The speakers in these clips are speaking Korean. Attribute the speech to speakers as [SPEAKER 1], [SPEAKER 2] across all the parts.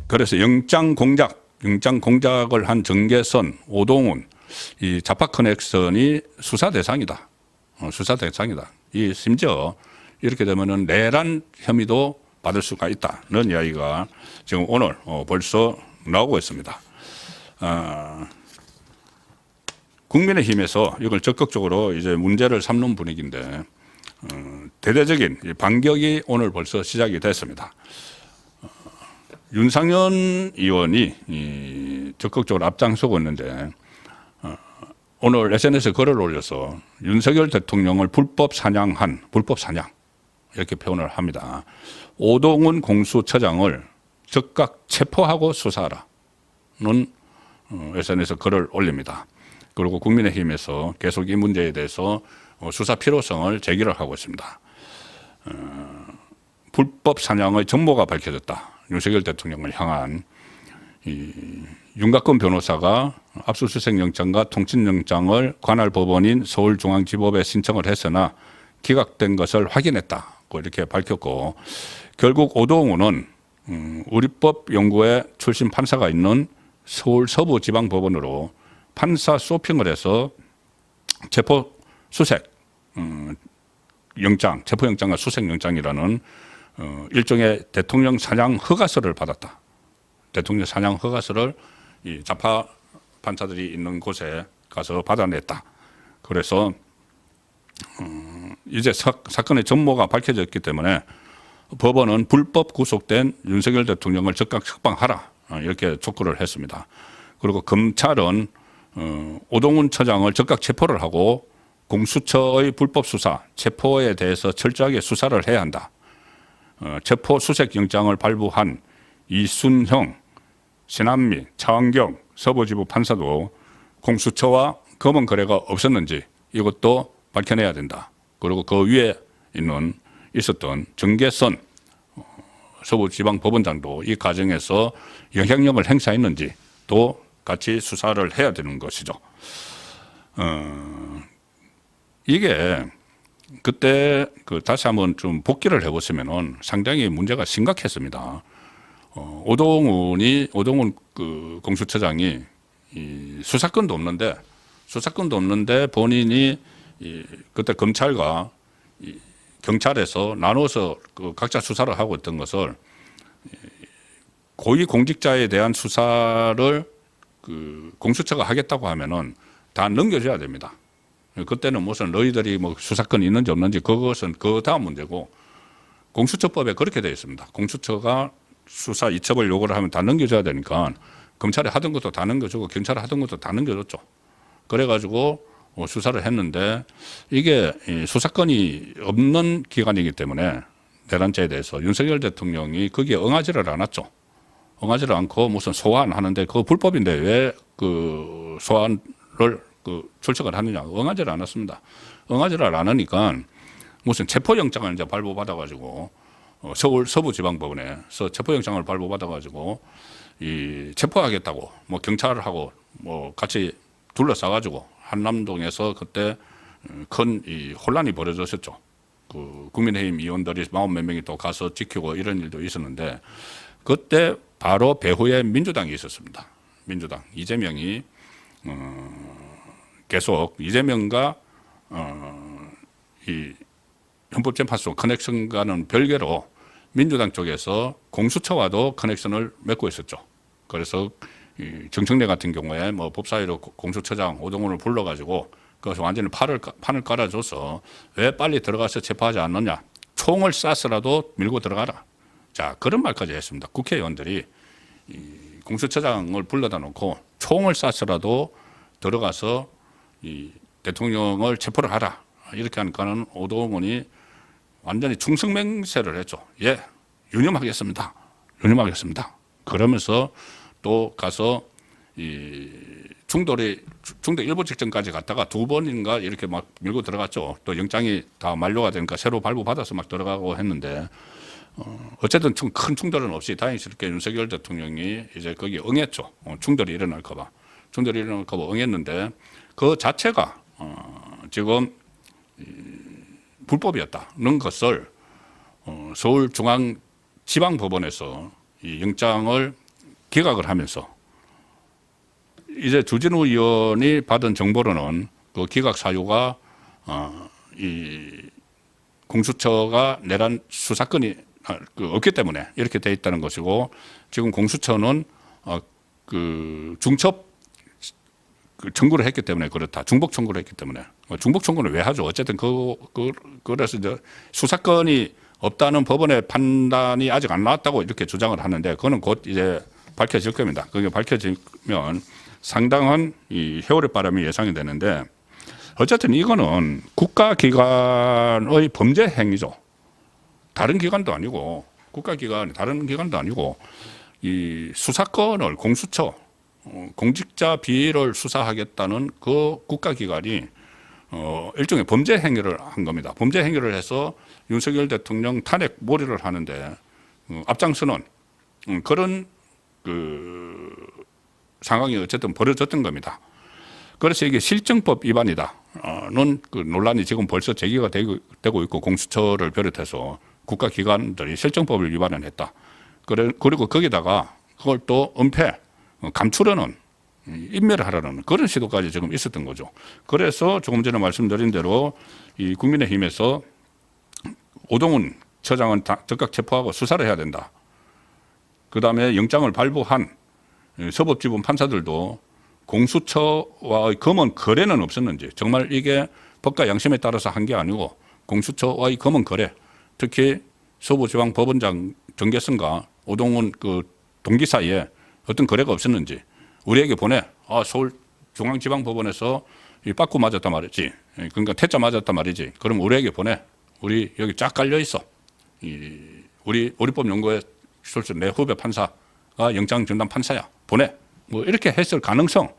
[SPEAKER 1] 그래서 영장 공작을 한 정계선, 오동훈, 이 자파 커넥션이 수사 대상이다. 수사 대상이다. 이 심지어 이렇게 되면은 내란 혐의도 받을 수가 있다는 이야기가 지금 오늘 벌써 나오고 있습니다. 국민의힘에서 이걸 적극적으로 이제 문제를 삼는 분위기인데 대대적인 반격이 오늘 벌써 시작이 됐습니다. 윤상현 의원이 적극적으로 앞장서고 있는데 오늘 SNS에 글을 올려서 윤석열 대통령을 불법 사냥 이렇게 표현을 합니다. 오동훈 공수처장을 즉각 체포하고 수사하라는 SNS에 글을 올립니다. 그리고 국민의힘에서 계속 이 문제에 대해서 수사 필요성을 제기를 하고 있습니다. 불법 사냥의 전모가 밝혀졌다. 윤석열 대통령을 향한 윤곽근 변호사가 압수수색 영장과 통신영장을 관할 법원인 서울중앙지법에 신청을 했으나 기각된 것을 확인했다고 이렇게 밝혔고, 결국 오동훈은 우리법 연구회 출신 판사가 있는 서울 서부지방법원으로 판사 쇼핑을 해서 체포영장과 수색영장이라는 일종의 대통령 사냥 허가서를 받았다. 대통령 사냥 허가서를 이 좌파 판사들이 있는 곳에 가서 받아냈다. 그래서 이제 사건의 전모가 밝혀졌기 때문에 법원은 불법 구속된 윤석열 대통령을 즉각 석방하라 이렇게 촉구를 했습니다. 그리고 검찰은 오동훈 처장을 즉각 체포를 하고 공수처의 불법 수사, 체포에 대해서 철저하게 수사를 해야 한다. 체포 수색 영장을 발부한 이순형, 신한미, 차원경 서부지부 판사도 공수처와 검은 거래가 없었는지 이것도 밝혀내야 된다. 그리고 그 위에 있었던 정계선 서부지방법원장도 이 과정에서 영향력을 행사했는지 또 같이 수사를 해야 되는 것이죠. 이게 그때 다시 한번 좀 복기를 해보시면은 상당히 문제가 심각했습니다. 오동훈 공수처장이 수사권도 없는데 본인이 그때 검찰과 경찰에서 나눠서 각자 수사를 하고 있던 것을 고위공직자에 대한 수사를 공수처가 하겠다고 하면은 다 넘겨줘야 됩니다. 그때는 무슨 너희들이 뭐 수사권이 있는지 없는지 그것은 그 다음 문제고, 공수처법에 그렇게 되어 있습니다. 공수처가 수사 이첩을 요구를 하면 다 넘겨줘야 되니까 검찰이 하던 것도 다 넘겨주고 경찰이 하던 것도 다 넘겨줬죠. 그래가지고 수사를 했는데 이게 수사권이 없는 기관이기 때문에 내란죄에 대해서 윤석열 대통령이 거기에 응하지를 않았죠. 응하지를 않고 무슨 소환하는데 그거 불법인데 왜 그 소환을 출석을 하느냐. 응하지를 않았습니다. 응하지를 않으니까 무슨 체포영장을 이제 발부받아가지고 서울 서부지방법원에서 체포영장을 발부받아가지고 이 체포하겠다고 뭐 경찰하고 뭐 같이 둘러싸가지고 한남동에서 그때 큰 이 혼란이 벌어졌었죠. 국민의힘 의원들이 40몇 명이 또 가서 지키고 이런 일도 있었는데 그때 바로 배후에 민주당이 있었습니다. 민주당 이재명이 계속 이재명과 이 헌법재판소 커넥션과는 별개로 민주당 쪽에서 공수처와도 커넥션을 맺고 있었죠. 그래서 이 정청래 같은 경우에 뭐 법사위로 공수처장 오동훈을 불러가지고 그것을 완전히 판을 깔아줘서 왜 빨리 들어가서 체포하지 않느냐. 총을 쏴서라도 밀고 들어가라. 자, 그런 말까지 했습니다. 국회의원들이 이 공수처장을 불러다 놓고 총을 쏴서라도 들어가서 이 대통령을 체포를 하라. 이렇게 하니까는 오동훈이 완전히 충성맹세를 했죠. 예, 유념하겠습니다. 그러면서 또 가서 이 중도 일부 직전까지 갔다가 2번인가 이렇게 막 밀고 들어갔죠. 또 영장이 다 만료가 되니까 새로 발부받아서 막 들어가고 했는데 어쨌든 큰 충돌은 없이 다행스럽게 윤석열 대통령이 이제 거기 응했죠. 충돌이 일어날까봐 응했는데 그 자체가 지금 불법이었다는 것을 서울중앙지방법원에서 이 영장을 기각을 하면서 이제 주진우 의원이 받은 정보로는 그 기각 사유가 이 공수처가 내란 수사권이 없기 때문에 이렇게 돼 있다는 것이고, 지금 공수처는 그 중첩 그 청구를 했기 때문에 그렇다. 중복 청구를 했기 때문에. 중복 청구는 왜 하죠? 어쨌든 그래서 이제 수사권이 없다는 법원의 판단이 아직 안 나왔다고 이렇게 주장을 하는데, 그거는 곧 이제 밝혀질 겁니다. 그게 밝혀지면 상당한 이 회오리 바람이 예상이 되는데, 어쨌든 이거는 국가기관의 범죄 행위죠. 다른 기관도 아니고, 국가기관이 다른 기관도 아니고, 이 수사권을 공수처, 공직자 비리를 수사하겠다는 그 국가기관이 일종의 범죄 행위를 한 겁니다. 범죄 행위를 해서 윤석열 대통령 탄핵 몰이를 하는데 앞장서는 그런 그 상황이 어쨌든 벌어졌던 겁니다. 그래서 이게 실정법 위반이다는 그 논란이 지금 벌써 제기가 되고 있고, 공수처를 비롯해서 국가기관들이 실정법을 위반을 했다. 그리고 거기다가 그걸 또 은폐, 감추려는, 인멸을 하려는 그런 시도까지 지금 있었던 거죠. 그래서 조금 전에 말씀드린 대로 이 국민의힘에서 오동훈 처장은 즉각 체포하고 수사를 해야 된다. 그 다음에 영장을 발부한 서법지분 판사들도 공수처와의 검은 거래는 없었는지, 정말 이게 법과 양심에 따라서 한 게 아니고 공수처와의 검은 거래, 특히 서부지방법원장 정계승과 오동훈 그 동기 사이에 어떤 거래가 없었는지 우리에게 보내. 서울중앙지방법원에서 이 빠꾸 맞았단 말이지. 그러니까 퇴짜 맞았단 말이지. 그럼 우리에게 보내. 우리 여기 쫙 깔려 있어. 우리 우리법연구회 출신 내 후배 판사가 영장 전담 판사야. 보내. 뭐 이렇게 했을 가능성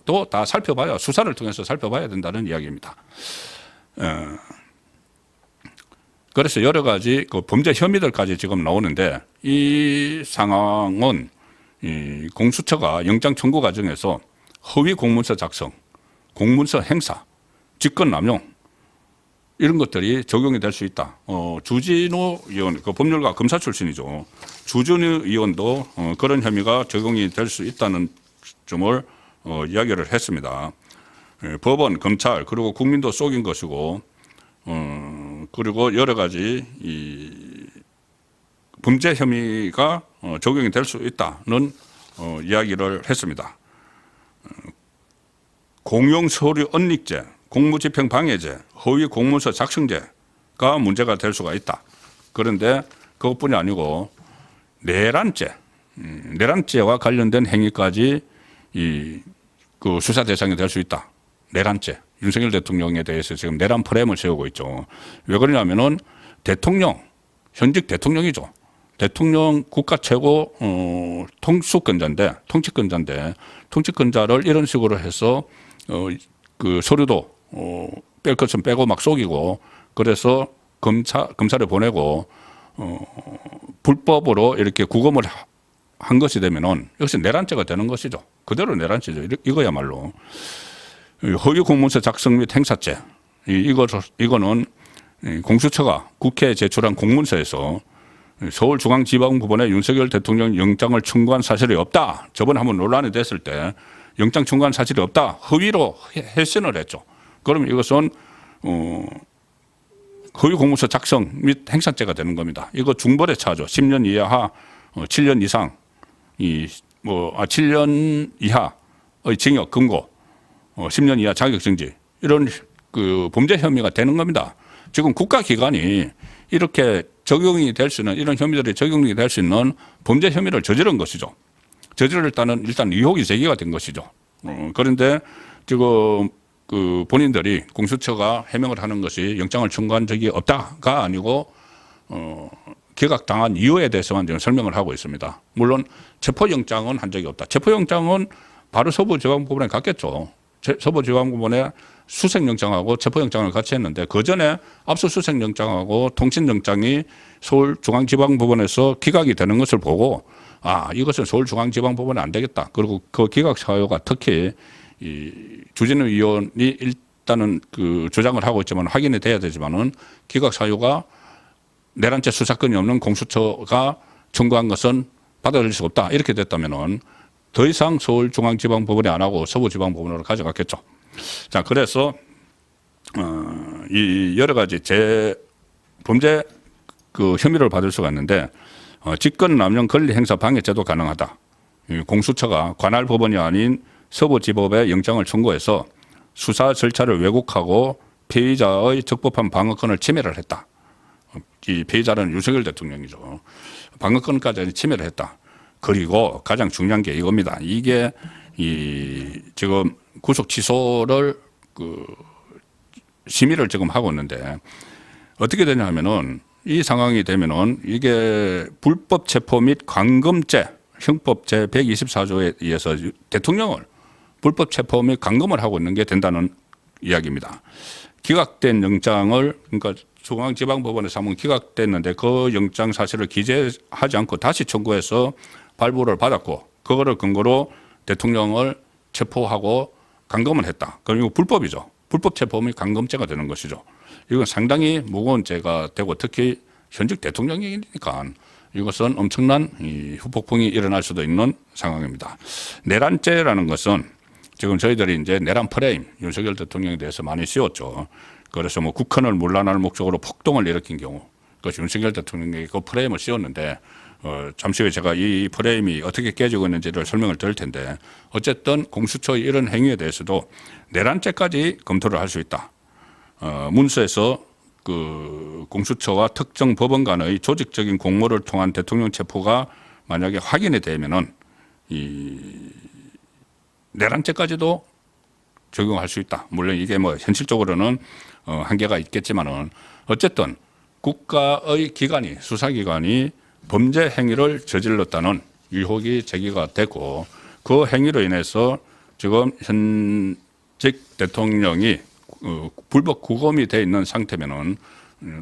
[SPEAKER 1] 또 다 살펴봐야, 수사를 통해서 살펴봐야 된다는 이야기입니다. 그래서 여러 가지 그 범죄 혐의들까지 지금 나오는데, 이 상황은 이 공수처가 영장 청구 과정에서 허위 공문서 작성, 공문서 행사, 직권남용 이런 것들이 적용이 될 수 있다. 주진우 의원, 그 법률가 검사 출신이죠. 주진우 의원도 그런 혐의가 적용이 될 수 있다는 점을 이야기를 했습니다. 법원, 검찰, 그리고 국민도 속인 것이고, 그리고 여러 가지 이 범죄 혐의가 적용이 될 수 있다는 이야기를 했습니다. 공용 서류 언닉죄, 공무집행 방해죄, 허위 공문서 작성죄가 문제가 될 수가 있다. 그런데 그것뿐이 아니고 내란죄, 내란죄와 관련된 행위까지 그 수사 대상이 될 수 있다. 내란죄. 윤석열 대통령에 대해서 지금 내란 프레임을 세우고 있죠. 왜 그러냐면은 대통령, 현직 대통령이죠. 대통령 국가 최고 통치권자인데 통치권자를 이런 식으로 해서 그 서류도 뺄 것은 빼고 막 속이고, 그래서 검찰에 보내고 불법으로 이렇게 구금을 한 것이 되면은 역시 내란죄가 되는 것이죠. 그대로 내란죄죠. 이거야말로. 허위 공문서 작성 및 행사죄. 이거는 공수처가 국회에 제출한 공문서에서 서울중앙지방법원에 윤석열 대통령 영장을 청구한 사실이 없다. 저번에 한번 논란이 됐을 때 영장 청구한 사실이 없다. 허위로 해신을 했죠. 그러면 이것은 허위 공문서 작성 및 행사죄가 되는 겁니다. 이거 중벌에 처하죠. 10년 이하, 7년 이상, 7년 이하의 징역, 금고, 10년 이하 자격정지, 이런 그 범죄 혐의가 되는 겁니다. 지금 국가기관이 이렇게 적용이 될 수 있는, 이런 혐의들이 적용이 될 수 있는 범죄 혐의를 저지른 것이죠. 저지르다는 일단 의혹이 제기가 된 것이죠. 그런데 지금 그 본인들이 공수처가 해명을 하는 것이 영장을 청구한 적이 없다가 아니고 기각당한 이유에 대해서만 지금 설명을 하고 있습니다. 물론 체포영장은 한 적이 없다. 체포영장은 바로 서부지방법원에 갔겠죠. 서부지방법원에 수색영장하고 체포영장을 같이 했는데, 그 전에 압수수색영장하고 통신영장이 서울중앙지방법원에서 기각이 되는 것을 보고, 이것은 서울중앙지방법원에 안 되겠다. 그리고 그 기각 사유가 특히 이 주진우 의원이 일단은 그 주장을 하고 있지만 확인이 돼야 되지만은, 기각 사유가 내란죄 수사권이 없는 공수처가 청구한 것은 받아들일 수 없다 이렇게 됐다면은 더 이상 서울중앙지방법원에 안 하고 서부지방법원으로 가져갔겠죠. 자, 그래서 이 여러 가지 범죄 그 혐의를 받을 수가 있는데 직권 남용 권리 행사 방해죄도 가능하다. 공수처가 관할 법원이 아닌 서부지법에 영장을 청구해서 수사 절차를 왜곡하고 피의자의 적법한 방어권을 침해를 했다. 이 피의자는 윤석열 대통령이죠. 방어권까지 침해를 했다. 그리고 가장 중요한 게 이겁니다. 이게 지금 구속 취소를 심의를 지금 하고 있는데 어떻게 되냐 하면은 이 상황이 되면은 이게 불법 체포 및 감금죄 형법 제 124조에 의해서 대통령을 불법 체포 및 감금을 하고 있는 게 된다는 이야기입니다. 기각된 영장을 그러니까 중앙지방법원에서 한번 기각됐는데 그 영장 사실을 기재하지 않고 다시 청구해서 발부를 받았고 그거를 근거로 대통령을 체포하고 감금을 했다. 그럼 이거 불법이죠. 불법 체포 및 감금죄가 되는 것이죠. 이건 상당히 무거운 죄가 되고 특히 현직 대통령이니까 이것은 엄청난 후폭풍이 일어날 수도 있는 상황입니다. 내란죄라는 것은 지금 저희들이 이제 내란 프레임 윤석열 대통령에 대해서 많이 씌웠죠. 그래서 뭐 국헌을 문란할 목적으로 폭동을 일으킨 경우 그것이 윤석열 대통령에게 그 프레임을 씌웠는데 잠시 후에 제가 이 프레임이 어떻게 깨지고 있는지를 설명을 드릴 텐데 어쨌든 공수처의 이런 행위에 대해서도 내란죄까지 검토를 할 수 있다. 문서에서 그 공수처와 특정 법원 간의 조직적인 공모를 통한 대통령 체포가 만약에 확인이 되면은 이 내란죄까지도 적용할 수 있다. 물론 이게 뭐 현실적으로는 한계가 있겠지만은 어쨌든 국가의 기관이 수사기관이 범죄 행위를 저질렀다는 의혹이 제기가 되고 그 행위로 인해서 지금 현직 대통령이 불법 구금이 돼 있는 상태면은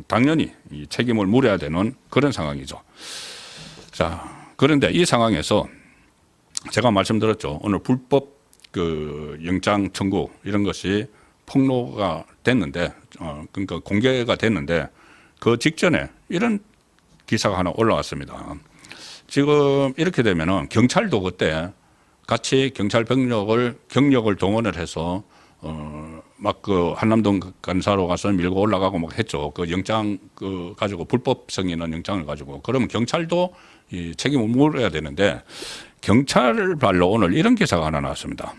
[SPEAKER 1] 당연히 이 책임을 물어야 되는 그런 상황이죠. 자, 그런데 이 상황에서 제가 말씀드렸죠. 오늘 불법 그 영장 청구 이런 것이 폭로가 됐는데, 그러니까 공개가 됐는데 그 직전에 이런 기사가 하나 올라왔습니다. 지금 이렇게 되면은 경찰도 그때 같이 경찰 경력을 동원을 해서 막 그 한남동 간사로 가서 밀고 올라가고 막 했죠. 그 영장 가지고 불법성 있는 영장을 가지고 그러면 경찰도 이 책임을 물어야 되는데 경찰 발로 오늘 이런 기사가 하나 나왔습니다.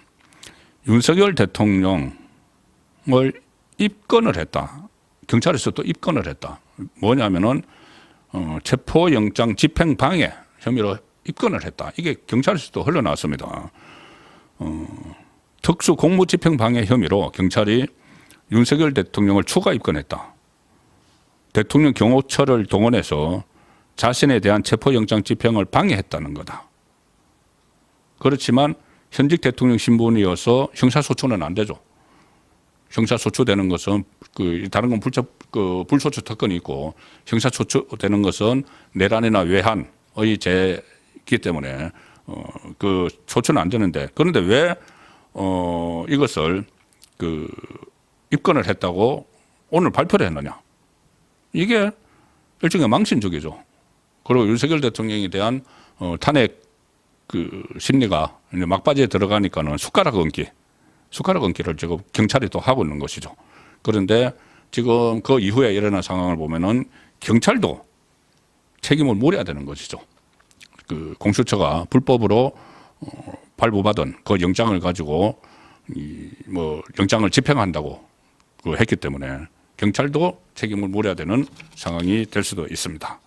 [SPEAKER 1] 윤석열 대통령을 입건을 했다. 경찰에서 또 입건을 했다. 뭐냐면은 체포영장 집행방해 혐의로 입건을 했다. 이게 경찰에서도 흘러나왔습니다. 특수 공무집행방해 혐의로 경찰이 윤석열 대통령을 추가 입건했다. 대통령 경호처를 동원해서 자신에 대한 체포영장 집행을 방해했다는 거다. 그렇지만 현직 대통령 신분이어서 형사소추는 안 되죠. 형사소추되는 것은 다른 건 불소추 특권이 있고 형사소추되는 것은 내란이나 외환의 죄이기 때문에 그 소추는 안 되는데 그런데 왜 이것을 입건을 했다고 오늘 발표를 했느냐? 이게 일종의 망신적이죠. 그리고 윤석열 대통령에 대한 탄핵 심리가 이제 막바지에 들어가니까는 숟가락 얹기를 지금 경찰이 또 하고 있는 것이죠. 그런데 지금 그 이후에 일어난 상황을 보면은 경찰도 책임을 물어야 되는 것이죠. 그 공수처가 불법으로 발부받은 그 영장을 가지고 영장을 집행한다고 했기 때문에 경찰도 책임을 물어야 되는 상황이 될 수도 있습니다.